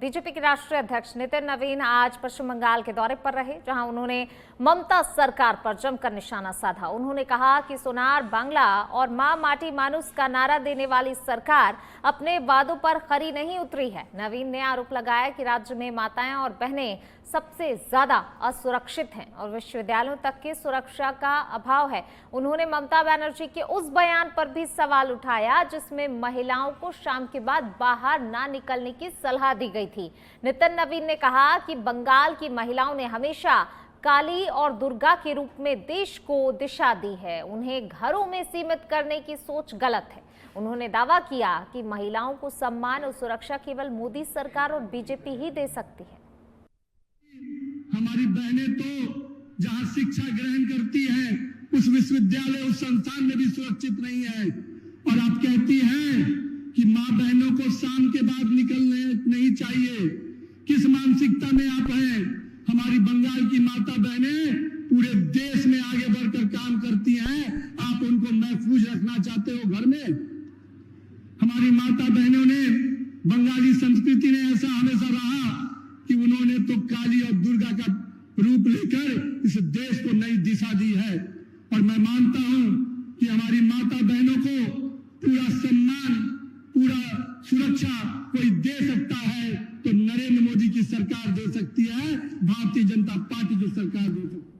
BJP के राष्ट्रीय अध्यक्ष नितिन नवीन आज पश्चिम बंगाल के दौरे पर रहे, जहां उन्होंने ममता सरकार पर जमकर निशाना साधा। उन्होंने कहा कि सोनार बांग्ला और मां माटी मानुस का नारा देने वाली सरकार अपने वादों पर खरी नहीं उतरी है। नवीन ने आरोप लगाया कि राज्य में माताएं और बहनें सबसे ज्यादा असुरक्षित हैं और विश्वविद्यालयों तक की सुरक्षा का अभाव है। उन्होंने ममता बनर्जी के उस बयान पर भी सवाल उठाया जिसमें महिलाओं को शाम के बाद बाहर ना निकलने की सलाह दी गई थी। नितिन नवीन ने कहा कि बंगाल की महिलाओं ने हमेशा काली और दुर्गा के रूप में देश को दिशा दी है। उन्हें घरों में सीमित करने की सोच गलत है। उन्होंने दावा किया कि महिलाओं को सम्मान और सुरक्षा केवल मोदी सरकार और बीजेपी ही दे सकती है। हमारी बहनें तो जहां शिक्षा ग्रहण करती हैं उस विश्वविद्यालय उस संस्थान में भी सुरक्षित नहीं है, और आप कहती हैं कि मां बहनों को शाम के बाद निकलने नहीं चाहिए। किस मानसिकता में आप हैं? हमारी बंगाल की माता बहनें पूरे देश में आगे बढ़कर काम करती हैं, आप उनको महफूज रखना चाहते हो घर में? हमारी माता बहनों ने, बंगाली संस्कृति ने ऐसा हमेशा रहा कि उन्होंने तो काली और दुर्गा का रूप लेकर इस देश को नई दिशा दी है। और मैं मानता हूं कि हमारी माता बहनों को पूरा सम्मान, पूरा सुरक्षा कोई दे सकता है तो नरेंद्र मोदी की सरकार दे सकती है, भारतीय जनता पार्टी की सरकार दे सकती है।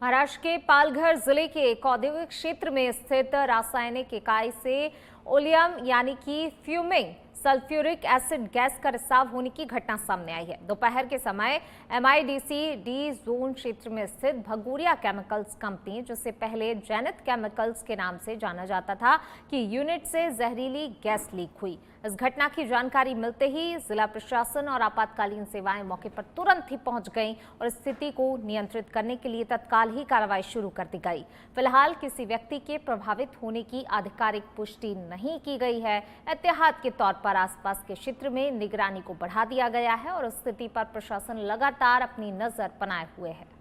महाराष्ट्र के पालघर जिले के एक औद्योगिक क्षेत्र में स्थित रासायनिक इकाई से ओलियम यानी कि फ्यूमिंग सल्फ्यूरिक एसिड गैस का रिसाव होने की घटना सामने आई है। दोपहर के समय MIDC डी जोन क्षेत्र में स्थित भगोरिया केमिकल्स कंपनी, जिसे पहले जैनिथ केमिकल्स के नाम से जाना जाता था, कि यूनिट से जहरीली गैस लीक हुई। इस घटना की जानकारी मिलते ही जिला प्रशासन और आपातकालीन सेवाएं मौके पर तुरंत ही पहुंच गईं और स्थिति को नियंत्रित करने के लिए तत्काल ही कार्रवाई शुरू कर दी गई। फिलहाल किसी व्यक्ति के प्रभावित होने की आधिकारिक पुष्टि नहीं की गई है। एहतियात के तौर पर आसपास के क्षेत्र में निगरानी को बढ़ा दिया गया है और स्थिति पर प्रशासन लगातार अपनी नजर बनाए हुए है।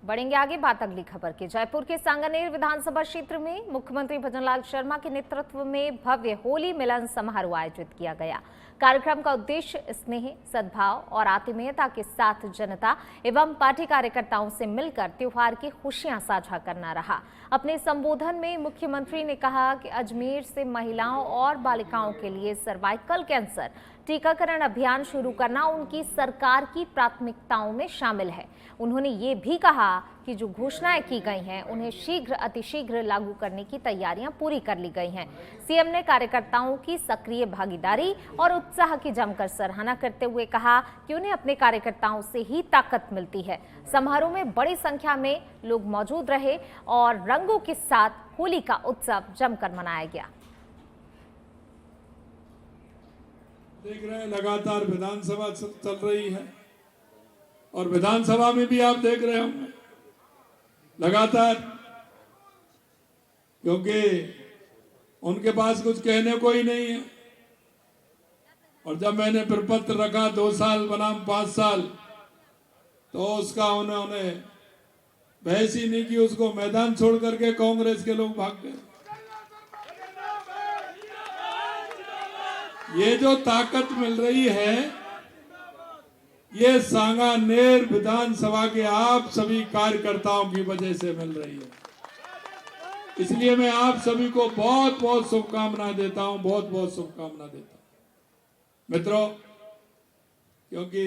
बढ़ेंगे आगे, बात अगली खबर की। जयपुर के सांगानेर विधानसभा क्षेत्र में मुख्यमंत्री भजनलाल शर्मा के नेतृत्व में भव्य होली मिलन समारोह आयोजित किया गया। कार्यक्रम का उद्देश्य स्नेह, सद्भाव और आत्मीयता के साथ जनता एवं पार्टी कार्यकर्ताओं से मिलकर त्योहार की खुशियां साझा करना रहा। अपने संबोधन में मुख्यमंत्री ने कहा कि अजमेर से महिलाओं और बालिकाओं के लिए सर्वाइकल कैंसर टीकाकरण अभियान शुरू करना उनकी सरकार की प्राथमिकताओं में शामिल है। उन्होंने ये भी कहा कि जो घोषणाएं की गई हैं उन्हें शीघ्र अतिशीघ्र लागू करने की तैयारियां पूरी कर ली गई हैं। सीएम ने कार्यकर्ताओं की सक्रिय भागीदारी और उत्साह की जमकर सराहना करते हुए कहा कि उन्हें अपने कार्यकर्ताओं से ही ताकत मिलती है। समारोह में बड़ी संख्या में लोग मौजूद रहे और रंगों के साथ होली का उत्सव जमकर मनाया गया। देख रहे हैं लगातार विधानसभा चल रही है और विधानसभा में भी आप देख रहे होंगे लगातार, क्योंकि उनके पास कुछ कहने को ही नहीं है। और जब मैंने प्रपत्र रखा 2 साल बनाम 5 साल, तो उसका उन्होंने बहस ही नहीं की, उसको मैदान छोड़ करके कांग्रेस के लोग भाग गए। ये जो ताकत मिल रही है ये सांगानेर विधानसभा के आप सभी कार्यकर्ताओं की वजह से मिल रही है। इसलिए मैं आप सभी को बहुत बहुत शुभकामनाएं देता हूं, बहुत बहुत शुभकामनाएं देता हूं मित्रों, क्योंकि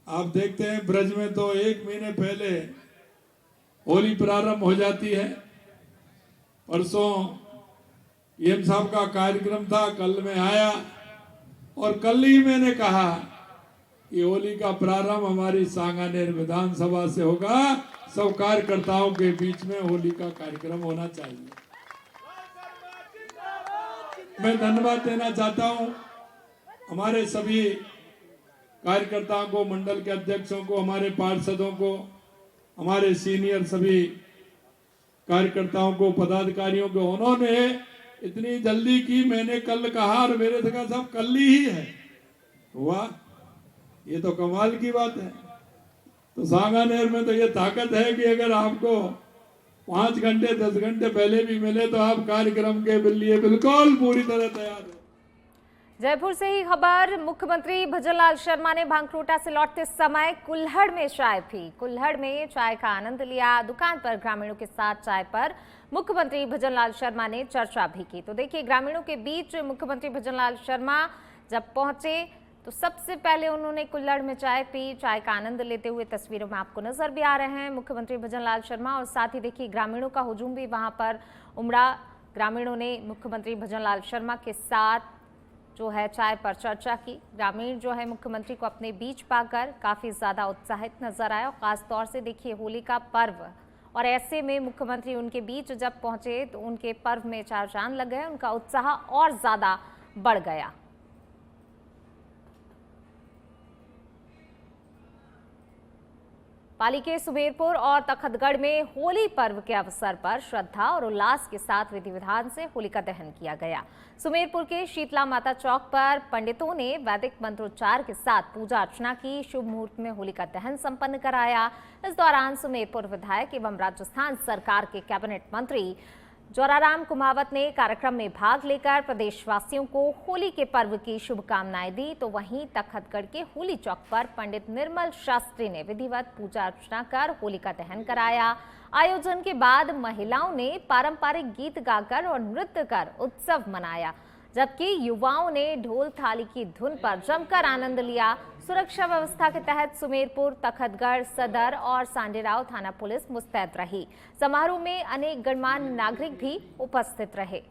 आप देखते हैं ब्रज में तो 1 महीने पहले होली प्रारंभ हो जाती है। परसों PM साहब का कार्यक्रम था, कल मैं आया और कल ही मैंने कहा कि होली का प्रारंभ हमारी सांगानेर विधानसभा से होगा। सब कार्यकर्ताओं के बीच में होली का कार्यक्रम होना चाहिए। मैं धन्यवाद देना चाहता हूं हमारे सभी कार्यकर्ताओं को, मंडल के अध्यक्षों को, हमारे पार्षदों को, हमारे सीनियर सभी कार्यकर्ताओं को, पदाधिकारियों को। उन्होंने इतनी जल्दी की, मैंने कल कहा और मेरे से कहा सब कल ही है। वाह, ये तो कमाल की बात है। तो सांगानेर में तो ये ताकत है कि अगर आपको 5 घंटे 10 घंटे पहले भी मिले तो आप कार्यक्रम के लिए बिल्कुल पूरी तरह तैयार हो। जयपुर से ही खबर, मुख्यमंत्री भजनलाल शर्मा ने भांगरोटा से लौटते समय कुल्हड़ में चाय पी। कुल्हड़ में चाय का आनंद लिया। दुकान पर ग्रामीणों के साथ चाय पर मुख्यमंत्री भजनलाल शर्मा ने चर्चा भी की। तो देखिए, ग्रामीणों के बीच मुख्यमंत्री भजनलाल शर्मा जब पहुंचे तो सबसे पहले उन्होंने कुल्हड़ में चाय पी। चाय का आनंद लेते हुए तस्वीरों में आपको नजर भी आ रहे हैं मुख्यमंत्री भजनलाल शर्मा। और साथ ही देखिए, ग्रामीणों का हुजूम भी वहां पर उमड़ा। ग्रामीणों ने मुख्यमंत्री भजनलाल शर्मा के साथ जो है चाय पर चर्चा की। ग्रामीण जो है मुख्यमंत्री को अपने बीच पाकर काफी ज्यादा उत्साहित नजर आया। खास तौर से देखिए, होली का पर्व, और ऐसे में मुख्यमंत्री उनके बीच जब पहुंचे तो उनके पर्व में चार चांद लग गए। उनका उत्साह और ज्यादा बढ़ गया। पाली के सुमेरपुर और तखतगढ़ में होली पर्व के अवसर पर श्रद्धा और उल्लास के साथ विधि विधान से होलिका दहन किया गया। सुमेरपुर के शीतला माता चौक पर पंडितों ने वैदिक मंत्रोच्चार के साथ पूजा अर्चना की। शुभ मुहूर्त में होलिका दहन संपन्न कराया। इस दौरान सुमेरपुर विधायक एवं राजस्थान सरकार के कैबिनेट मंत्री जोराराम कुमावत ने कार्यक्रम में भाग लेकर प्रदेशवासियों को होली के पर्व की शुभकामनाएं दी। तो वहीं तखतगढ़ के होली चौक पर पंडित निर्मल शास्त्री ने विधिवत पूजा अर्चना कर होलिका दहन कराया। आयोजन के बाद महिलाओं ने पारंपरिक गीत गाकर और नृत्य कर उत्सव मनाया, जबकि युवाओं ने ढोल थाली की धुन पर जमकर आनंद लिया। सुरक्षा व्यवस्था के तहत सुमेरपुर, तखतगढ़ सदर और सांडेराव थाना पुलिस मुस्तैद रही। समारोह में अनेक गणमान्य नागरिक भी उपस्थित रहे।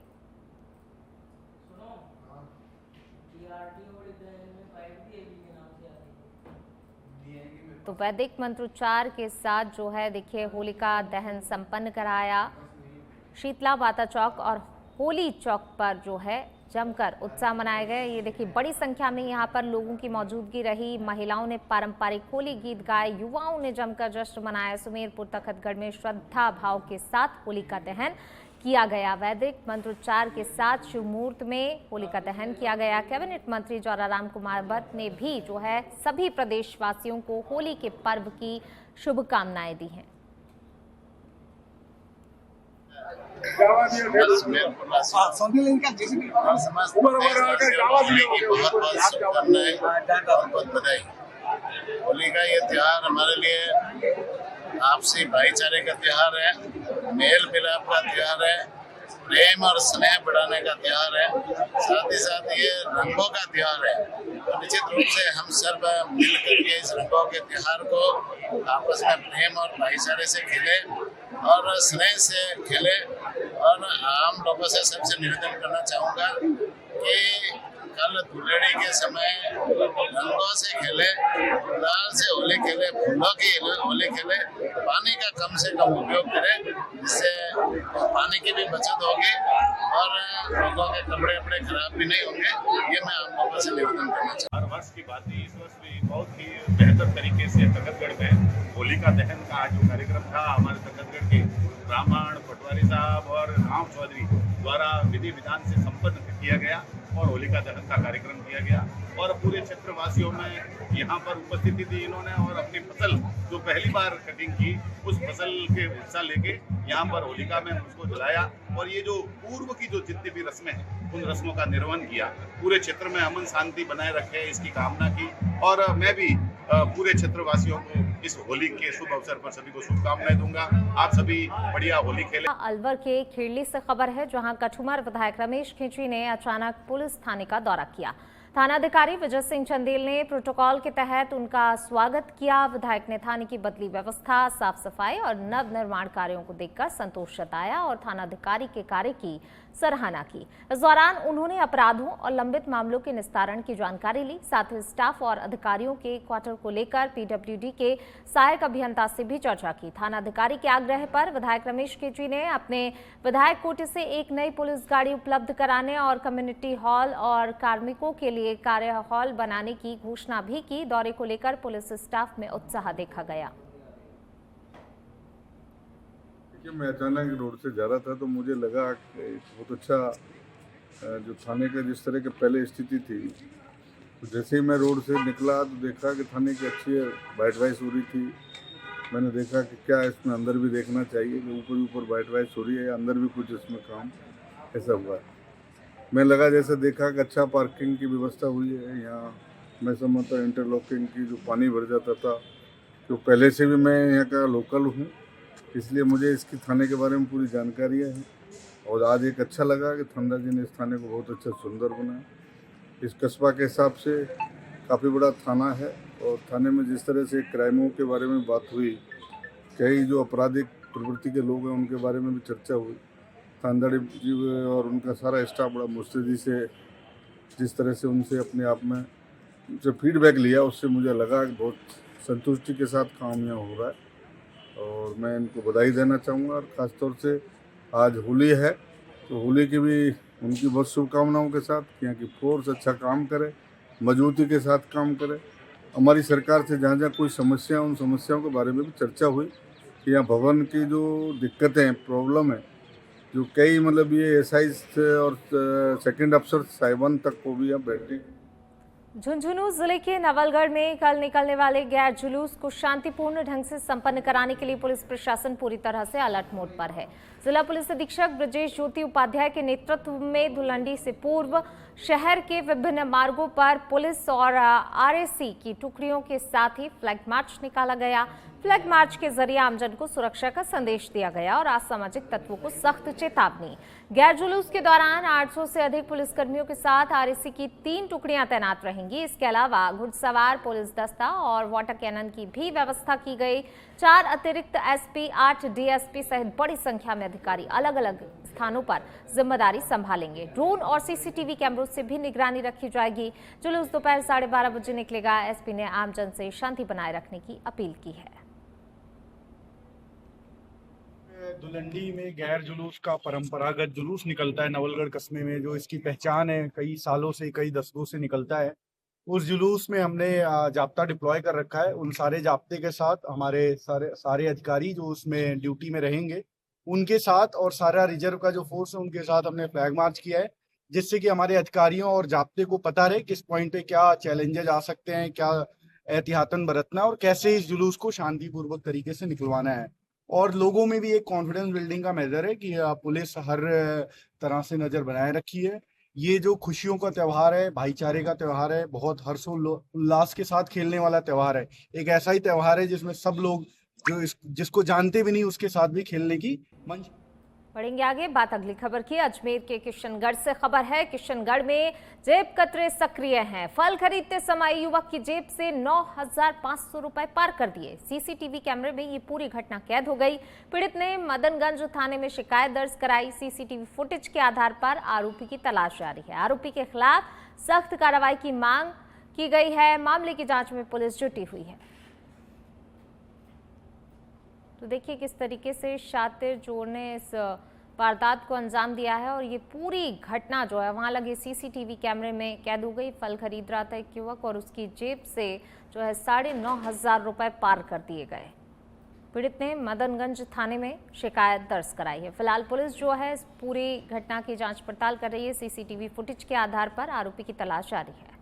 तो वैदिक मंत्रोच्चार के साथ जो है देखिए होलिका दहन संपन्न कराया। शीतला माता चौक और होली चौक पर जो है जमकर उत्साह मनाए गए। ये देखिए, बड़ी संख्या में यहाँ पर लोगों की मौजूदगी रही। महिलाओं ने पारंपरिक होली गीत गाए, युवाओं ने जमकर जश्न मनाया। सुमेरपुर तखतगढ़ में श्रद्धा भाव के साथ होलिका दहन किया गया। वैदिक मंत्रोच्चार के साथ शुभ मुहूर्त में होलिका दहन किया गया। कैबिनेट मंत्री जोराराम कुमावत ने भी जो है सभी प्रदेशवासियों को होली के पर्व की शुभकामनाएं दी हैं। बहुत बहुत शुभकामनाएं, बहुत बहुत बधाई। होली का ये त्योहार हमारे लिए आपसी भाईचारे का त्योहार है, मेल मिलाप का त्योहार है, प्रेम और स्नेह बढ़ाने का त्योहार है, साथ ही साथ ये रंगों का त्योहार है। तो निश्चित रूप से हम सब मिल करके इस रंगों के त्योहार को आपस में प्रेम और भाईचारे से खेले और स्नेह से खेले। और आम लोगों से सबसे निवेदन करना चाहूँगा कि कल धुलेड़ी के समय रंगों से खेले, गुलाल से होली खेले, फूलों की होली खेले, पानी का कम से कम उपयोग करें, जिससे पानी की भी बचत होगी और लोगों के कपड़े वपड़े खराब भी नहीं होंगे। ये मैं आम लोगों से निवेदन करना चाहूँगा। हर वर्ष की बात ही इस वर्ष भी बहुत ही बेहतर तरीके से तखतगढ़ में होलिका दहन का जो कार्यक्रम था, हमारे तखतगढ़ के ब्राह्मण पटवारी साहब और राम चौधरी द्वारा विधि विधान से संपन्न किया गया और होलिका दहन का कार्यक्रम किया गया। और पूरे क्षेत्रवासियों में यहाँ पर उपस्थिति थी इन्होंने और अपनी फसल जो पहली बार कटिंग की, उस फसल के हिस्सा लेके यहाँ पर होलिका में उसको जलाया और ये जो पूर्व की जो जितनी भी रस्में हैं उन रस्मों का निर्वहन किया। पूरे क्षेत्र में अमन शांति बनाए रखे इसकी कामना की और मैं भी पूरे क्षेत्रवासियों को इस होली के शुभ अवसर पर सभी को शुभकामनाएं दूंगा। आप सभी बढ़िया होली खेलें। अलवर के खेड़ली से खबर है, जहां कठुमर विधायक रमेश खींची ने अचानक पुलिस थाने का दौरा किया। थानाधिकारी विजय सिंह चंदेल ने प्रोटोकॉल के तहत उनका स्वागत किया। विधायक ने थाने की बदली व्यवस्था, साफ सफाई और नव निर्माण कार्यों को देखकर संतोष जताया और थानाधिकारी के कार्य की सराहना की। इस दौरान उन्होंने अपराधों और लंबित मामलों के निस्तारण की जानकारी ली। साथ ही स्टाफ और अधिकारियों के क्वार्टर को लेकर पीडब्ल्यूडी के सहायक अभियंता से भी चर्चा की। थानाधिकारी के आग्रह पर विधायक रमेश खींची ने अपने विधायक कोटे से एक नई पुलिस गाड़ी उपलब्ध कराने और कम्युनिटी हॉल और कार्मिकों के लिए कार्य हॉल बनाने की घोषणा भी की। दौरे को लेकर पुलिस स्टाफ में उत्साह देखा गया। मैं अचानक रोड से जा रहा था तो मुझे लगा कि बहुत अच्छा जो थाने का जिस तरह की पहले स्थिति थी, तो जैसे ही मैं रोड से निकला तो देखा कि थाने की अच्छी वाइट वाइस हो रही थी मैंने देखा कि क्या इसमें अंदर भी देखना चाहिए कि ऊपर वाइट वाइट हो रही है, अंदर भी कुछ इसमें काम ऐसा हुआ है। मैं लगा जैसे देखा कि अच्छा पार्किंग की व्यवस्था हुई है यहाँ। मैं समझता इंटरलॉकिंग की जो पानी भर जाता था, तो पहले से भी मैं यहाँ का लोकल हूँ, इसलिए मुझे इसकी थाने के बारे में पूरी जानकारियाँ हैं। और आज एक अच्छा लगा कि थानेदार जी ने इस थाने को बहुत अच्छा सुंदर बनाया। इस कस्बा के हिसाब से काफ़ी बड़ा थाना है और थाने में जिस तरह से क्राइमों के बारे में बात हुई, कई जो आपराधिक प्रवृत्ति के लोग हैं उनके बारे में भी चर्चा हुई। थानेदार जी और उनका सारा स्टाफ बड़ा मुस्तैदी से जिस तरह से उनसे अपने आप में जो फीडबैक लिया, उससे मुझे लगा कि बहुत संतुष्टि के साथ काम यहाँ हो रहा है और मैं इनको बधाई देना चाहूँगा। और ख़ासतौर से आज होली है तो होली की भी उनकी बहुत शुभकामनाओं के साथ कि यहाँ की फोर्स अच्छा काम करे, मजबूती के साथ काम करे। हमारी सरकार से जहाँ जहाँ कोई समस्या, उन समस्याओं के बारे में भी चर्चा हुई कि यहाँ भवन की जो दिक्कतें हैं, प्रॉब्लम है, जो कई मतलब ये एसआई और सेकंड अफसर साहिबान तक को भी यहाँ बैठे। झुंझुनू जिले के नवलगढ़ में कल निकलने वाले गैर जुलूस को शांतिपूर्ण ढंग से संपन्न कराने के लिए पुलिस प्रशासन पूरी तरह से अलर्ट मोड पर है। जिला पुलिस अधीक्षक ब्रजेश ज्योति उपाध्याय के नेतृत्व में धुलंडी से पूर्व शहर के विभिन्न मार्गों पर पुलिस और आरएसी की टुकड़ियों के साथ ही फ्लैग मार्च निकाला गया। फ्लैग मार्च के जरिए आमजन को सुरक्षा का संदेश दिया गया और असामाजिक तत्वों को सख्त चेतावनी। गैर जुलूस के दौरान 800 से अधिक पुलिसकर्मियों के साथ आरएसी की 3 टुकड़ियां तैनात रहेंगी। इसके अलावा घुड़सवार पुलिस दस्ता और वाटर कैनन की भी व्यवस्था की गई। 4 अतिरिक्त एसपी, 8 डीएसपी सहित बड़ी संख्या में अधिकारी अलग अलग स्थानों पर जिम्मेदारी संभालेंगे। ड्रोन और सीसीटीवी कैमरों से भी निगरानी रखी जाएगी। जुलूस दोपहर 12:30 बजे निकलेगा। एसपी ने आमजन से शांति बनाए रखने की अपील की है। धुलंडी में गैर जुलूस का परंपरागत जुलूस निकलता है नवलगढ़ कस्बे में, जो इसकी पहचान है, कई सालों से, कई दशकों से निकलता है। उस जुलूस में हमने जाब्ता डिप्लॉय कर रखा है। उन सारे जाब्ते के साथ हमारे सारे अधिकारी जो उसमें ड्यूटी में रहेंगे, उनके साथ और सारा रिजर्व का जो फोर्स है उनके साथ हमने फ्लैग मार्च किया है, जिससे कि हमारे अधिकारियों और जाब्ते को पता रहे किस पॉइंट पे क्या चैलेंजेस आ सकते हैं, क्या एहतियातन बरतना और कैसे इस जुलूस को शांतिपूर्वक तरीके से निकलवाना है। और लोगों में भी एक कॉन्फिडेंस बिल्डिंग का मेजर है कि पुलिस हर तरह से नजर बनाए रखी है। ये जो खुशियों का त्यौहार है, भाईचारे का त्यौहार है, बहुत हर्षोल्लास के साथ खेलने वाला त्यौहार है। एक ऐसा ही त्यौहार है जिसमें सब लोग जो जिसको जानते भी नहीं उसके साथ भी खेलने की मंच। बढ़ेंगे आगे, बात अगली खबर की। अजमेर के किशनगढ़ से खबर है। किशनगढ़ में जेब कतरे सक्रिय हैं। फल खरीदते समय युवक की जेब से 9,500 रुपए पार कर दिए। सीसीटीवी कैमरे में ये पूरी घटना कैद हो गई। पीड़ित ने मदनगंज थाने में शिकायत दर्ज कराई। सीसीटीवी फुटेज के आधार पर आरोपी की तलाश जारी है। आरोपी के खिलाफ सख्त कार्रवाई की मांग की गई है। मामले की जांच में पुलिस जुटी हुई है। तो देखिए किस तरीके से शातिर चोर ने इस वारदात को अंजाम दिया है और ये पूरी घटना जो है वहां लगे सीसीटीवी कैमरे में कैद हो गई। फल खरीद रहा था एक युवक और उसकी जेब से जो है 9,500 रुपए पार कर दिए गए। पीड़ित ने मदनगंज थाने में शिकायत दर्ज कराई है। फिलहाल पुलिस जो है इस पूरी घटना की जांच पड़ताल कर रही है। सीसीटीवी फुटेज के आधार पर आरोपी की तलाश जारी है।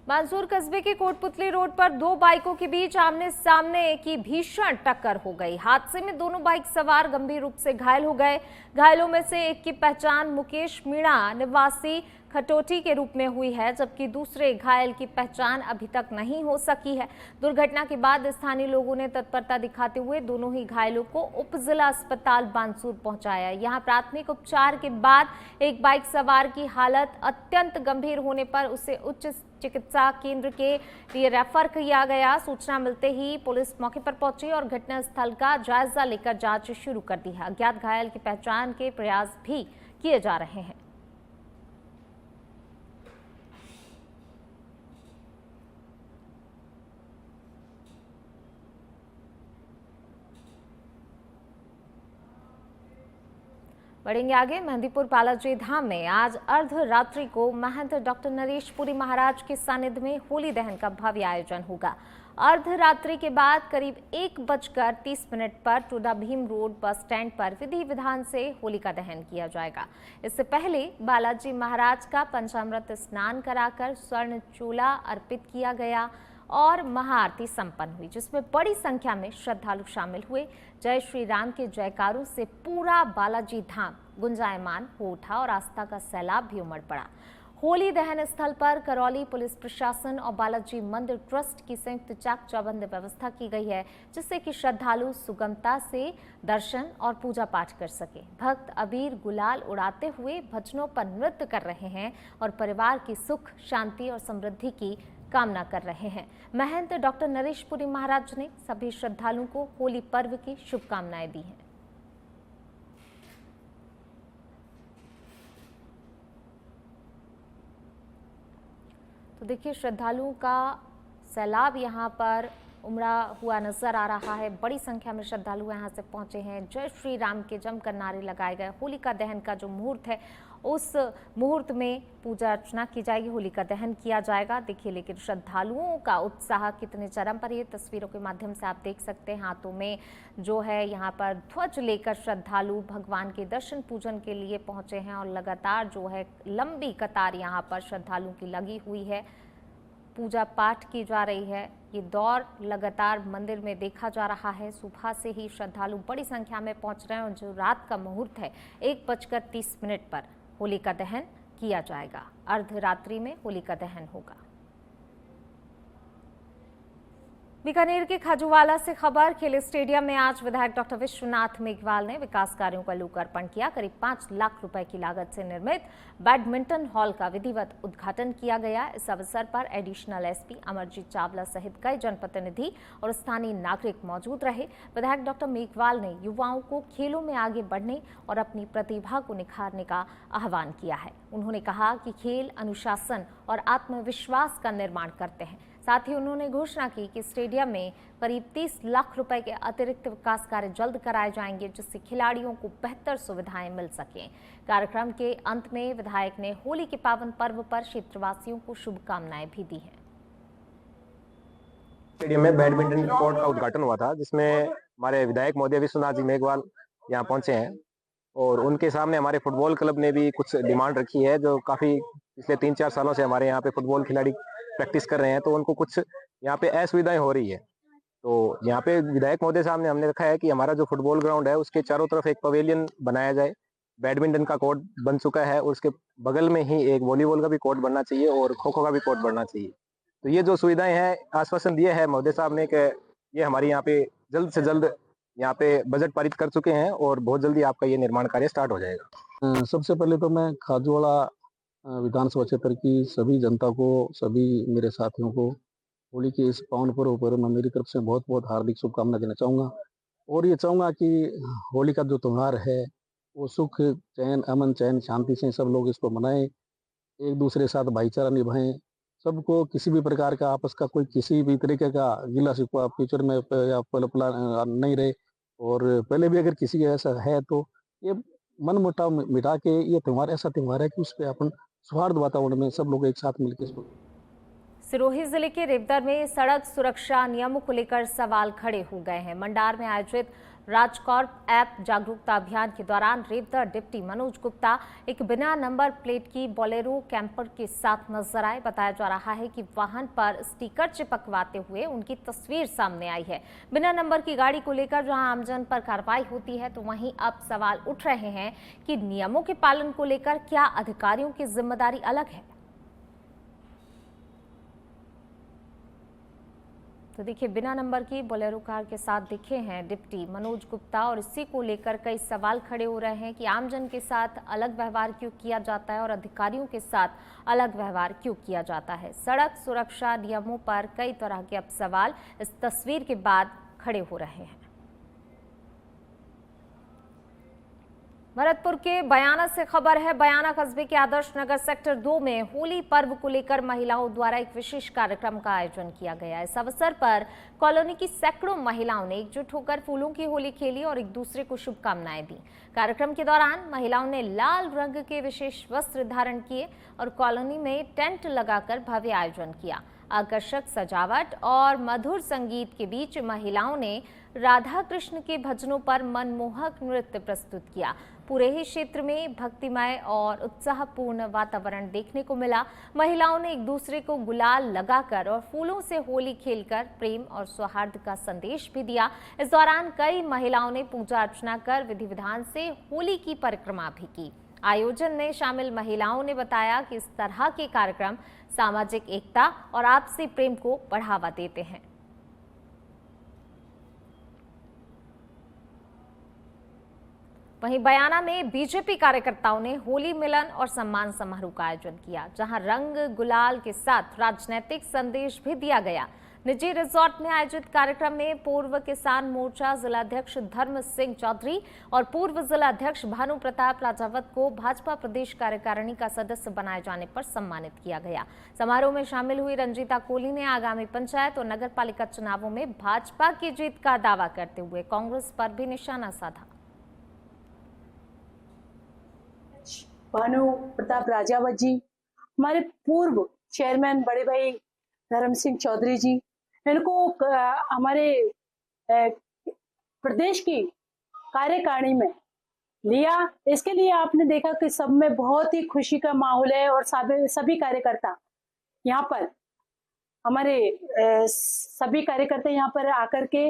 मंसूर कस्बे के कोटपुतली रोड पर 2 बाइकों के बीच आमने सामने की भीषण टक्कर हो गई। हादसे में दोनों बाइक सवार गंभीर रूप से घायल हो गए। घायलों में से एक की पहचान मुकेश मीणा निवासी खटोटी के रूप में हुई है, जबकि दूसरे घायल की पहचान अभी तक नहीं हो सकी है। दुर्घटना के बाद स्थानीय लोगों ने तत्परता दिखाते हुए दोनों ही घायलों को उप जिला अस्पताल बानसूर पहुंचाया। यहां प्राथमिक उपचार के बाद एक बाइक सवार की हालत अत्यंत गंभीर होने पर उसे उच्च चिकित्सा केंद्र के लिए रेफर किया गया। सूचना मिलते ही पुलिस मौके पर पहुंची और घटनास्थल का जायजा लेकर जांच शुरू कर दी है। अज्ञात घायल की पहचान के प्रयास भी किए जा रहे हैं। बढ़ेंगे आगे। मेहंदीपुर बालाजी धाम में आज अर्धरात्रि को महंत डॉक्टर नरेश पुरी महाराज के सानिध्य में होली दहन का भव्य आयोजन होगा। अर्धरात्रि के बाद करीब 1:30 पर टूडा भीम रोड बस स्टैंड पर विधि विधान से होली का दहन किया जाएगा। इससे पहले बालाजी महाराज का पंचामृत स्नान कराकर स्वर्ण चूला अर्पित किया गया और महाआरती संपन्न हुई, जिसमें बड़ी संख्या में श्रद्धालु शामिल हुए। जय श्री राम के जयकारों से पूरा बालाजी धाम गुंजायमान हो उठा और आस्था का सैलाब भी उमड़ पड़ा। होली दहन स्थल पर करौली पुलिस प्रशासन और बालाजी मंदिर ट्रस्ट की संयुक्त चाक चौबंद व्यवस्था की गई है, जिससे कि श्रद्धालु सुगमता से दर्शन और पूजा पाठ कर सके। भक्त अबीर गुलाल उड़ाते हुए भजनों पर नृत्य कर रहे हैं और परिवार की सुख, शांति और समृद्धि की कामना कर रहे हैं। महंत डॉक्टर नरेश पुरी महाराज ने सभी श्रद्धालुओं को होली पर्व की शुभकामनाएं दी हैं। तो देखिए, श्रद्धालुओं का सैलाब यहाँ पर उमड़ा हुआ नजर आ रहा है। बड़ी संख्या में श्रद्धालु यहाँ से पहुंचे हैं। जय श्री राम के जमकर नारे लगाए गए। होलिका दहन का जो मुहूर्त है, उस मुहूर्त में पूजा अर्चना की जाएगी, होलिका दहन किया जाएगा। देखिए, लेकिन श्रद्धालुओं का उत्साह कितने चरम पर, ये तस्वीरों के माध्यम से आप देख सकते हैं। हाथों में जो है यहाँ पर ध्वज लेकर श्रद्धालु भगवान के दर्शन पूजन के लिए पहुंचे हैं और लगातार जो है लंबी कतार यहाँ पर श्रद्धालुओं की लगी हुई है। पूजा पाठ की जा रही है। ये दौर लगातार मंदिर में देखा जा रहा है। सुबह से ही श्रद्धालु बड़ी संख्या में पहुंच रहे हैं और जो रात का मुहूर्त है 1:30 पर होलिका दहन किया जाएगा। अर्धरात्रि में होलिका दहन होगा। बीकानेर के खाजूवाला से खबर। खेल स्टेडियम में आज विधायक डॉक्टर विश्वनाथ मेघवाल ने विकास कार्यों का लोकार्पण किया। करीब 5 लाख रुपए की लागत से निर्मित बैडमिंटन हॉल का विधिवत उद्घाटन किया गया। इस अवसर पर एडिशनल एसपी अमरजीत चावला सहित कई जनप्रतिनिधि और स्थानीय नागरिक मौजूद रहे। विधायक डॉक्टर मेघवाल ने युवाओं को खेलों में आगे बढ़ने और अपनी प्रतिभा को निखारने का आह्वान किया है। उन्होंने कहा कि खेल अनुशासन और आत्मविश्वास का निर्माण करते हैं। साथ ही उन्होंने घोषणा की कि स्टेडियम में करीब 30 लाख रुपए के अतिरिक्त विकास कार्य जल्द कराए जाएंगे, जिससे खिलाड़ियों को बेहतर सुविधाएं मिल सकें। कार्यक्रम के अंत में विधायक ने होली के पावन पर्व पर क्षेत्रवासियों को शुभकामनाएं भी दी हैं। स्टेडियम में बैडमिंटन कोर्ट का उद्घाटन हुआ था, जिसमें हमारे विधायक महोदय विश्वनाथ जी मेघवाल यहाँ पहुंचे हैं और उनके सामने हमारे फुटबॉल क्लब ने भी कुछ डिमांड रखी है, जो काफी पिछले 3-4 सालों से हमारे यहाँ पे फुटबॉल खिलाड़ी प्रैक्टिस कर रहे हैं, तो उनको कुछ यहाँ पे असुविधाएं हो रही है। तो यहाँ पे विधायक महोदय सामने हमने रखा है कि हमारा जो फुटबॉल ग्राउंड है उसके चारों तरफ एक पवेलियन बनाया जाए। बैडमिंटन का कोर्ट बन चुका है और उसके बगल में ही एक वॉलीबॉल का भी कोर्ट बनना चाहिए और खो खो का भी कोर्ट बनना चाहिए। तो ये जो सुविधाएं हैं, आश्वासन दिए है महोदय साहब ने कि ये हमारी यहाँ पे जल्द से जल्द यहाँ पे बजट पारित कर चुके हैं और बहुत जल्दी आपका ये निर्माण कार्य स्टार्ट हो जाएगा। सबसे पहले तो मैं खाजूवाला विधानसभा क्षेत्र की सभी जनता को, सभी मेरे साथियों को होली के इस पावन पर्व पर मैं मेरी तरफ से बहुत बहुत हार्दिक शुभकामनाएं देना चाहूँगा और ये चाहूँगा कि होली का जो त्यौहार है वो सुख, चैन, अमन, चैन, शांति से सब लोग इसको मनाएं, एक दूसरे के साथ भाईचारा निभाएं, सबको किसी भी प्रकार का आपस का कोई किसी भी तरीके का गिला शिकवा फ्यूचर में या पला नहीं रहे। और पहले भी अगर किसी का ऐसा है तो ये मन मुटाव मिटा के ये त्यौहार ऐसा त्यौहार है कि उस पर अपन सौहार्द वातावरण में सब लोग एक साथ मिलकर इसको। सिरोही जिले के रेवदर में सड़क सुरक्षा नियमों को लेकर सवाल खड़े हो गए हैं। मंडार में आयोजित राजकॉर्प ऐप जागरूकता अभियान के दौरान रेवदर डिप्टी मनोज गुप्ता एक बिना नंबर प्लेट की बोलेरो कैंपर के साथ नजर आए। बताया जा रहा है कि वाहन पर स्टिकर चिपकवाते हुए उनकी तस्वीर सामने आई है। बिना नंबर की गाड़ी को लेकर जहां आमजन पर कार्रवाई होती है, तो वहीं अब सवाल उठ रहे हैं कि नियमों के पालन को लेकर क्या अधिकारियों की जिम्मेदारी अलग है। तो देखिए, बिना नंबर की बोलेरो कार के साथ दिखे हैं डिप्टी मनोज गुप्ता और इसी को लेकर कई सवाल खड़े हो रहे हैं कि आमजन के साथ अलग व्यवहार क्यों किया जाता है और अधिकारियों के साथ अलग व्यवहार क्यों किया जाता है। सड़क सुरक्षा नियमों पर कई तरह के अब सवाल इस तस्वीर के बाद खड़े हो रहे हैं। भरतपुर के बयाना से खबर है। बयाना कस्बे के आदर्श नगर सेक्टर 2 में होली पर्व को लेकर महिलाओं द्वारा एक विशेष कार्यक्रम का आयोजन किया गया। इस अवसर पर कॉलोनी की सैकड़ों महिलाओं ने एकजुट होकर फूलों की होली खेली और एक दूसरे को शुभकामनाएं दी। कार्यक्रम के दौरान महिलाओं ने लाल रंग के विशेष वस्त्र धारण किए और कॉलोनी में टेंट लगाकर भव्य आयोजन किया। आकर्षक सजावट और मधुर संगीत के बीच महिलाओं ने राधा कृष्ण के भजनों पर मनमोहक नृत्य प्रस्तुत किया। पूरे ही क्षेत्र में भक्तिमय और उत्साहपूर्ण वातावरण देखने को मिला। महिलाओं ने एक दूसरे को गुलाल लगाकर और फूलों से होली खेलकर प्रेम और सौहार्द का संदेश भी दिया। इस दौरान कई महिलाओं ने पूजा अर्चना कर विधि विधान से होली की परिक्रमा भी की। आयोजन में शामिल महिलाओं ने बताया कि इस तरह के कार्यक्रम सामाजिक एकता और आपसी प्रेम को बढ़ावा देते हैं। वहीं बयाना में बीजेपी कार्यकर्ताओं ने होली मिलन और सम्मान समारोह का आयोजन किया, जहां रंग गुलाल के साथ राजनीतिक संदेश भी दिया गया। निजी रिजॉर्ट में आयोजित कार्यक्रम में पूर्व किसान मोर्चा जिलाध्यक्ष धर्म सिंह चौधरी और पूर्व जिलाध्यक्ष भानु प्रताप राजावत को भाजपा प्रदेश कार्यकारिणी का सदस्य बनाए जाने पर सम्मानित किया गया। समारोह में शामिल हुई रंजीता कोहली ने आगामी पंचायत और नगर पालिका चुनावों में भाजपा की जीत का दावा करते हुए कांग्रेस पर भी निशाना साधा। भानु प्रताप राजावत जी, हमारे पूर्व चेयरमैन बड़े भाई धर्म सिंह चौधरी जी, इनको हमारे प्रदेश की कार्यकारिणी में लिया। इसके लिए आपने देखा कि सब में बहुत ही खुशी का माहौल है और सभी कार्यकर्ता यहाँ पर हमारे सभी कार्यकर्ता यहाँ पर आकर के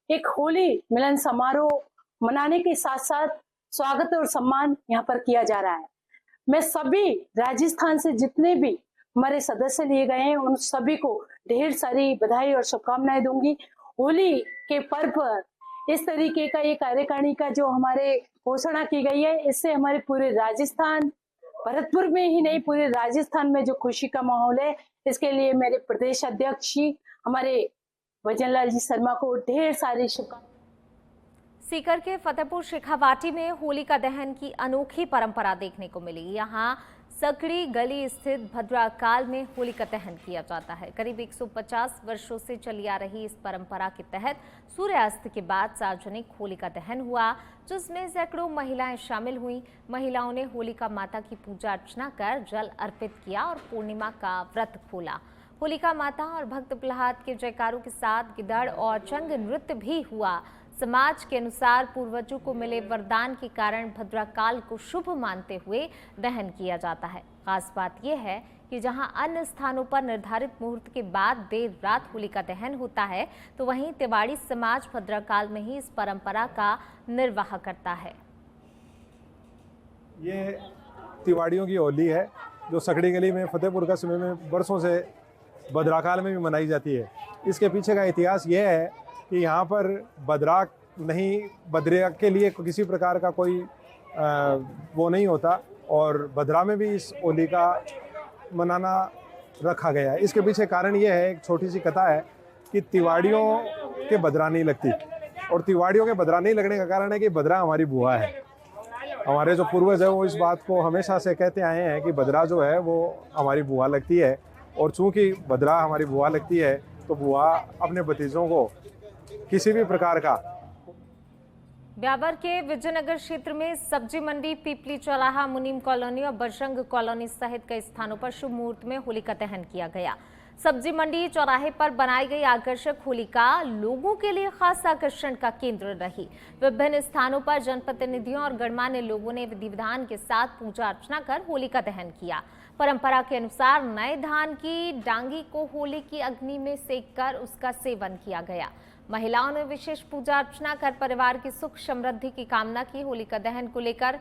एक होली मिलन समारोह मनाने के साथ साथ स्वागत और सम्मान यहाँ पर किया जा रहा है। मैं सभी राजस्थान से जितने भी हमारे सदस्य लिए गए हैं उन सभी को ढेर सारी बधाई और शुभकामनाएं दूंगी। होली के पर्व पर इस तरीके का ये कार्यकारिणी का जो हमारे घोषणा की गई है, इससे हमारे पूरे राजस्थान, भरतपुर में ही नहीं पूरे राजस्थान में जो खुशी का माहौल है, इसके लिए मेरे प्रदेश अध्यक्ष जी हमारे भजनलाल जी शर्मा को ढेर सारी शुभकामनाएं। सीकर के फतेहपुर शेखावाटी में होली का दहन की अनोखी परंपरा देखने को मिली। यहाँ सकड़ी गली स्थित भद्राकाल में होली का दहन किया जाता है। करीब 150 वर्षों से चली आ रही इस परंपरा के तहत सूर्यास्त के बाद सार्वजनिक होली का दहन हुआ, जिसमें सैकड़ों महिलाएं शामिल हुईं। महिलाओं ने होलिका माता की पूजा अर्चना कर जल अर्पित किया और पूर्णिमा का व्रत खोला। होलिका माता और भक्त प्रहलाद के जयकारों के साथ गिदड़ और चंग नृत्य भी हुआ। समाज के अनुसार पूर्वजों को मिले वरदान के कारण भद्राकाल को शुभ मानते हुए दहन किया जाता है। खास बात यह है कि जहां अन्य स्थानों पर निर्धारित मुहूर्त के बाद देर रात होली का दहन होता है, तो वहीं तिवाड़ी समाज भद्राकाल में ही इस परंपरा का निर्वाह करता है। ये तिवाड़ियों की होली है जो सकड़ी गली में फतेहपुर कस्बे में बरसों से भद्राकाल में भी मनाई जाती है। इसके पीछे का इतिहास ये है कि यहाँ पर भद्राक नहीं, भद्रिया के लिए किसी प्रकार का कोई वो नहीं होता और भद्रा में भी इस होली का मनाना रखा गया है। इसके पीछे कारण ये है, एक छोटी सी कथा है कि तिवाड़ियों के भद्रा नहीं लगती और तिवाड़ियों के भद्रा नहीं लगने का कारण है कि भद्रा हमारी बुआ है। हमारे जो पूर्वज है वो इस बात को हमेशा से कहते आए हैं कि भद्रा जो है वो हमारी बुआ लगती है और चूँकि भद्रा हमारी बुआ लगती है तो बुआ अपने भतीजों को किसी भी प्रकार का। ब्यावर के विजयनगर क्षेत्र में सब्जी मंडी, पीपली चौराहा, मुनीम कॉलोनी और बजरंग कॉलोनी सहित कई स्थानों पर शुभ मुहूर्त में होलिका दहन किया गया। सब्जी मंडी चौराहे पर बनाई गई आकर्षक होलिका लोगों के लिए खास आकर्षण का केंद्र रही। विभिन्न स्थानों पर जनप्रतिनिधियों और गणमान्य लोगों ने विधि विधान के साथ पूजा अर्चना कर होलिका दहन किया। परंपरा के अनुसार नए धान की डांगी को होली की अग्नि में सेककर उसका सेवन किया गया। महिलाओं ने विशेष पूजा अर्चना कर परिवार की सुख समृद्धि की कामना की। होलिका दहन को लेकर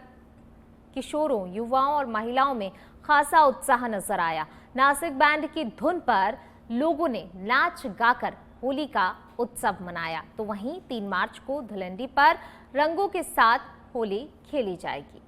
किशोरों, युवाओं और महिलाओं में खासा उत्साह नजर आया। नासिक बैंड की धुन पर लोगों ने नाच गाकर होली का उत्सव मनाया। तो वहीं 3 मार्च को धुलंडी पर रंगों के साथ होली खेली जाएगी।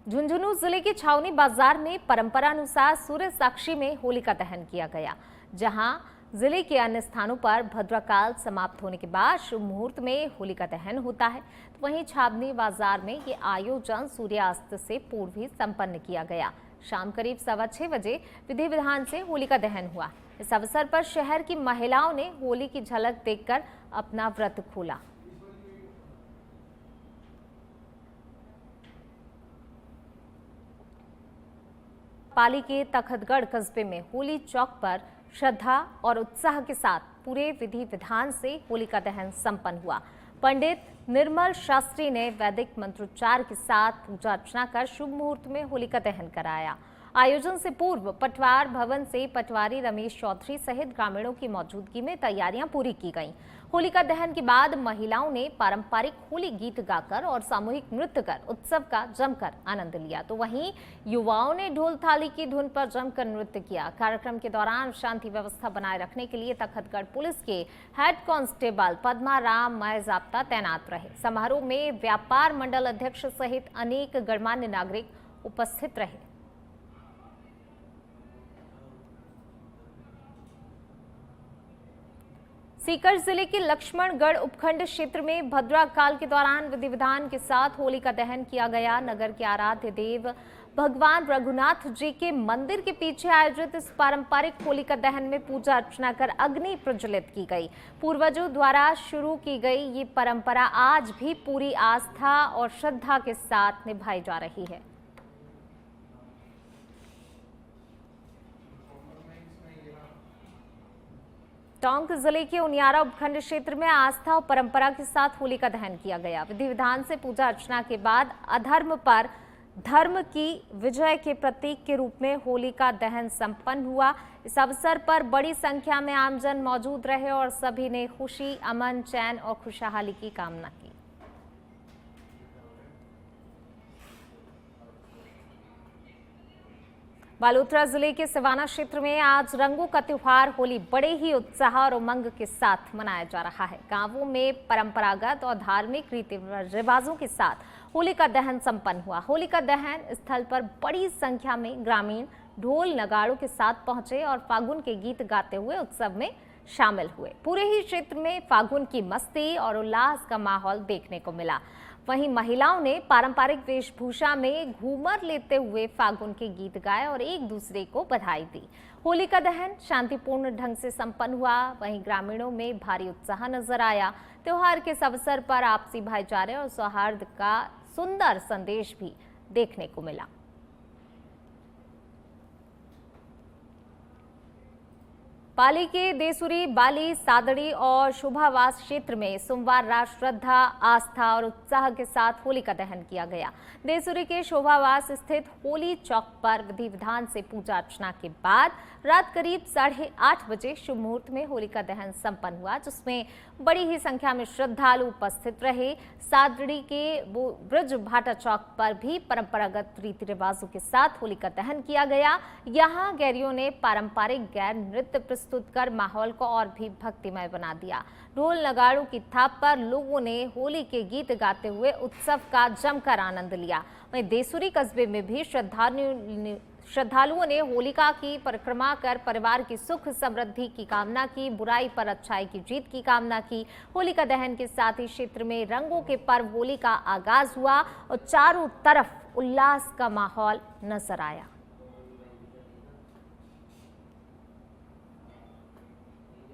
झुंझुनू जिले के छावनी बाजार में परंपरानुसार सूर्य साक्षी में होलिका दहन किया गया, जहां जिले के अन्य स्थानों पर भद्राकाल समाप्त होने के बाद शुभ मुहूर्त में होलिका दहन होता है। तो वहीं छावनी बाजार में ये आयोजन सूर्यास्त से पूर्व ही संपन्न किया गया। शाम करीब 6:15 बजे विधि विधान से होलिका दहन हुआ। इस अवसर पर शहर की महिलाओं ने होली की झलक देखकर अपना व्रत खोला। पाली के तखतगढ़ कस्बे में होली चौक पर श्रद्धा और उत्साह के साथ पूरे विधि विधान से होलिका दहन संपन्न हुआ। पंडित निर्मल शास्त्री ने वैदिक मंत्रोच्चार के साथ पूजा अर्चना कर शुभ मुहूर्त में होलिका दहन कराया। आयोजन से पूर्व पटवार भवन से पटवारी रमेश चौधरी सहित ग्रामीणों की मौजूदगी में तैयारियां पूरी की गईं। होलिका दहन के बाद महिलाओं ने पारंपरिक होली गीत गाकर और सामूहिक नृत्य कर उत्सव का जमकर आनंद लिया, तो वहीं युवाओं ने ढोल थाली की धुन पर जमकर नृत्य किया। कार्यक्रम के दौरान शांति व्यवस्था बनाए रखने के लिए तखतगढ़ पुलिस के हेड कांस्टेबल पद्मा राम मय जाब्ता तैनात रहे। समारोह में व्यापार मंडल अध्यक्ष सहित अनेक गणमान्य नागरिक उपस्थित रहे। सीकर जिले के लक्ष्मणगढ़ उपखंड क्षेत्र में भद्रा काल के दौरान विधि विधान के साथ होलिका दहन किया गया। नगर के आराध्य देव भगवान रघुनाथ जी के मंदिर के पीछे आयोजित इस पारंपरिक होलिका दहन में पूजा अर्चना कर अग्नि प्रज्वलित की गई। पूर्वजों द्वारा शुरू की गई ये परंपरा आज भी पूरी आस्था और श्रद्धा के साथ निभाई जा रही है। टोंक जिले के उनियारा उपखंड क्षेत्र में आस्था और परंपरा के साथ होलिका दहन किया गया। विधि विधान से पूजा अर्चना के बाद अधर्म पर धर्म की विजय के प्रतीक के रूप में होलिका दहन संपन्न हुआ। इस अवसर पर बड़ी संख्या में आमजन मौजूद रहे और सभी ने खुशी, अमन, चैन और खुशहाली की कामना की। बालोतरा जिले के सिवाना क्षेत्र में आज रंगों का त्योहार होली बड़े ही उत्साह और उमंग के साथ मनाया जा रहा है। गांवों में परंपरागत और धार्मिक रीति रिवाजों के साथ होलिका दहन संपन्न हुआ। होलिका दहन स्थल पर बड़ी संख्या में ग्रामीण ढोल नगाड़ों के साथ पहुंचे और फागुन के गीत गाते हुए उत्सव में शामिल हुए। पूरे ही क्षेत्र में फागुन की मस्ती और उल्लास का माहौल देखने को मिला। वहीं महिलाओं ने पारंपरिक वेशभूषा में घूमर लेते हुए फागुन के गीत गाए और एक दूसरे को बधाई दी। होलिका दहन शांतिपूर्ण ढंग से संपन्न हुआ। वहीं ग्रामीणों में भारी उत्साह नजर आया। त्योहार के इस अवसर पर आपसी भाईचारे और सौहार्द का सुंदर संदेश भी देखने को मिला। पाली के देसुरी, बाली, सादड़ी और शोभावास क्षेत्र में सोमवार रात श्रद्धा, आस्था और उत्साह के साथ होलिका दहन किया गया। देसुरी के शोभावास स्थित होली चौक पर विधि विधान से पूजा अर्चना के बाद रात करीब 8:30 बजे शुभ मुहूर्त में होलिका दहन संपन्न हुआ, जिसमें बड़ी ही संख्या में श्रद्धालु उपस्थित रहे। सादड़ी के ब्रज भाटा चौक पर भी परंपरागत रीति रिवाजों के साथ होलिका दहन किया गया। यहाँ गैरियों ने पारंपरिक गैर नृत्य प्रस्तुत कर माहौल को और भी भक्तिमय बना दिया। ढोल नगाड़ों की थाप पर लोगों ने होली के गीत गाते हुए उत्सव का जमकर आनंद लिया। वहीं देसुरी कस्बे में भी श्रद्धालुओं ने होलिका की परिक्रमा कर परिवार की सुख समृद्धि की कामना की, बुराई पर अच्छाई की जीत की कामना की। होलिका दहन के साथ ही क्षेत्र में रंगों के पर्व होली का आगाज हुआ और चारों तरफ उल्लास का माहौल नजर आया।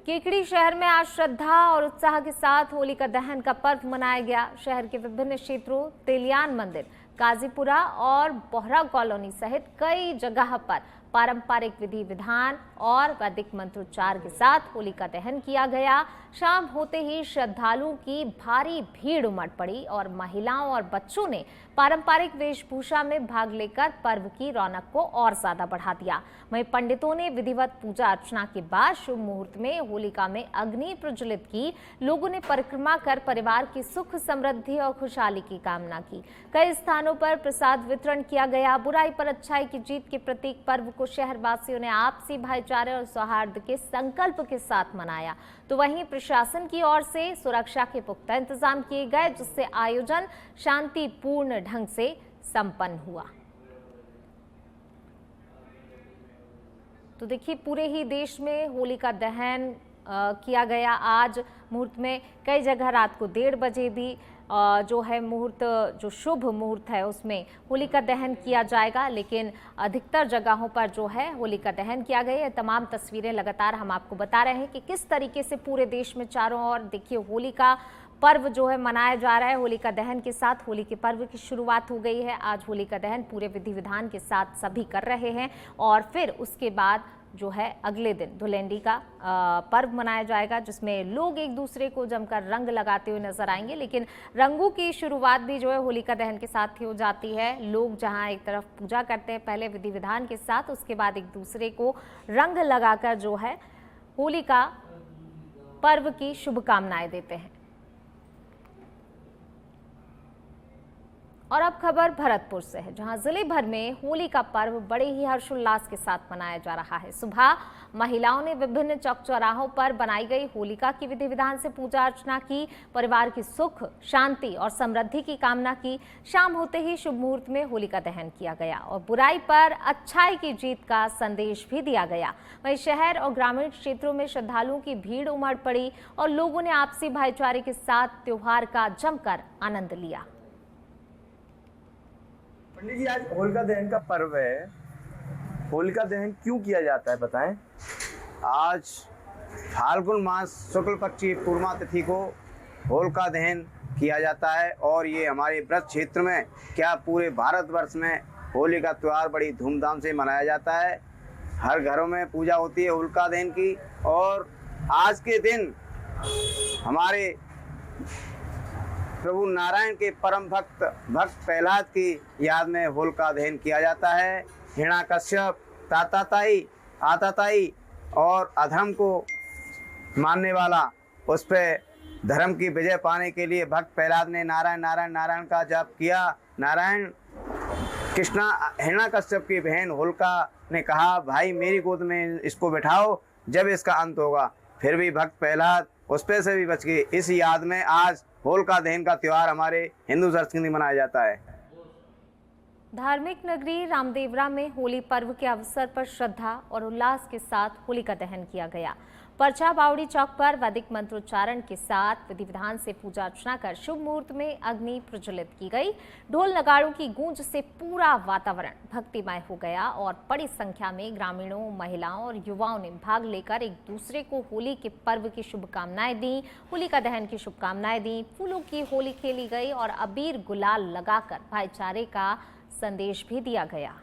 केकड़ी शहर में आज श्रद्धा और उत्साह के साथ होलिका दहन का पर्व मनाया गया। शहर के विभिन्न क्षेत्रों, तेलियान मंदिर, काजीपुरा और बोहरा कॉलोनी सहित कई जगह पर पारंपरिक विधि विधान और वैदिक मंत्रोच्चार के साथ होलिका दहन किया गया। शाम होते ही श्रद्धालुओं की भारी भीड़ उमड़ पड़ी और महिलाओं और बच्चों ने पारंपरिक वेशभूषा में भाग लेकर पर्व की रौनक को और ज्यादा बढ़ा दिया। वहीं पंडितों ने विधिवत पूजा अर्चना के बाद शुभ मुहूर्त में होलिका में अग्नि प्रज्वलित की। लोगों ने परिक्रमा कर परिवार की सुख समृद्धि और खुशहाली की कामना की। कई स्थानों पर प्रसाद वितरण किया गया। बुराई पर अच्छाई की जीत के प्रतीक पर्व को शहरवासियों ने आपसी भाईचारे और सौहार्द के संकल्प के साथ मनाया। तो वहीं प्रशासन की ओर से सुरक्षा के पुख्ता इंतजाम किए गए, जिससे आयोजन शांतिपूर्ण ढंग से संपन्न हुआ। तो देखिए, पूरे ही देश में होलिका दहन किया गया। आज मुहूर्त में कई जगह रात को 1:30 बजे भी जो है मुहूर्त, जो शुभ मुहूर्त है उसमें होलिका दहन किया जाएगा, लेकिन अधिकतर जगहों पर जो है होलिका दहन किया गया। ये तमाम तस्वीरें लगातार हम आपको बता रहे हैं कि किस तरीके से पूरे देश में चारों ओर देखिए होलिका पर्व जो है मनाया जा रहा है। होलिका दहन के साथ होली के पर्व की शुरुआत हो गई है। आज होलिका दहन पूरे विधि विधान के साथ सभी कर रहे हैं और फिर उसके बाद जो है अगले दिन धुलेंडी का पर्व मनाया जाएगा, जिसमें लोग एक दूसरे को जमकर रंग लगाते हुए नजर आएंगे। लेकिन रंगों की शुरुआत भी जो है होलिका दहन के साथ ही हो जाती है। लोग जहां एक तरफ पूजा करते हैं पहले विधि विधान के साथ, उसके बाद एक दूसरे को रंग लगाकर जो है होलिका पर्व की शुभकामनाएं देते हैं। और अब खबर भरतपुर से है, जहां जिले भर में होली का पर्व बड़े ही हर्षोल्लास के साथ मनाया जा रहा है। सुबह महिलाओं ने विभिन्न चौक चौराहों पर बनाई गई होलिका की विधि विधान से पूजा अर्चना की, परिवार की सुख शांति और समृद्धि की कामना की। शाम होते ही शुभ मुहूर्त में होलिका दहन किया गया और बुराई पर अच्छाई की जीत का संदेश भी दिया गया। वहीं शहर और ग्रामीण क्षेत्रों में श्रद्धालुओं की भीड़ उमड़ पड़ी और लोगों ने आपसी भाईचारे के साथ त्योहार का जमकर आनंद लिया। पंडित जी, आज होलिका दहन का पर्व है, होलिका दहन क्यों किया जाता है बताएं? आज फाल्गुन मास शुक्ल पक्ष की पूर्णिमा तिथि को होलिका दहन किया जाता है और ये हमारे ब्रज क्षेत्र में क्या पूरे भारतवर्ष में होली का त्यौहार बड़ी धूमधाम से मनाया जाता है। हर घरों में पूजा होती है होलिका दहन की और आज के दिन हमारे प्रभु नारायण के परम भक्त प्रहलाद की याद में होलिका दहन किया जाता है। हिरण्याकश्यप, ताताताई, आताताई और अधर्म को मानने वाला, उस पर धर्म की विजय पाने के लिए भक्त प्रहलाद ने नारायण नारायण नारायण का जप किया। नारायण कृष्णा हिरण्याकश्यप की बहन होलिका ने कहा, भाई मेरी गोद में इसको बिठाओ, जब इसका अंत होगा। फिर भी भक्त प्रहलाद उस पे से भी बच गए। इस याद में आज होलिका दहन का त्योहार हमारे हिंदू संस्कृति में मनाया जाता है। धार्मिक नगरी रामदेवरा में होली पर्व के अवसर पर श्रद्धा और उल्लास के साथ होलिका दहन किया गया। पर्चा बावड़ी चौक पर वैदिक मंत्रोच्चारण के साथ विधि विधान से पूजा अर्चना कर शुभ मुहूर्त में अग्नि प्रज्वलित की गई। ढोल नगाड़ों की गूंज से पूरा वातावरण भक्तिमय हो गया और बड़ी संख्या में ग्रामीणों, महिलाओं और युवाओं ने भाग लेकर एक दूसरे को होली के पर्व की शुभकामनाएं दी, होलिका दहन की शुभकामनाएं दी। फूलों की होली खेली गई और अबीर गुलाल लगाकर भाईचारे का संदेश भी दिया गया।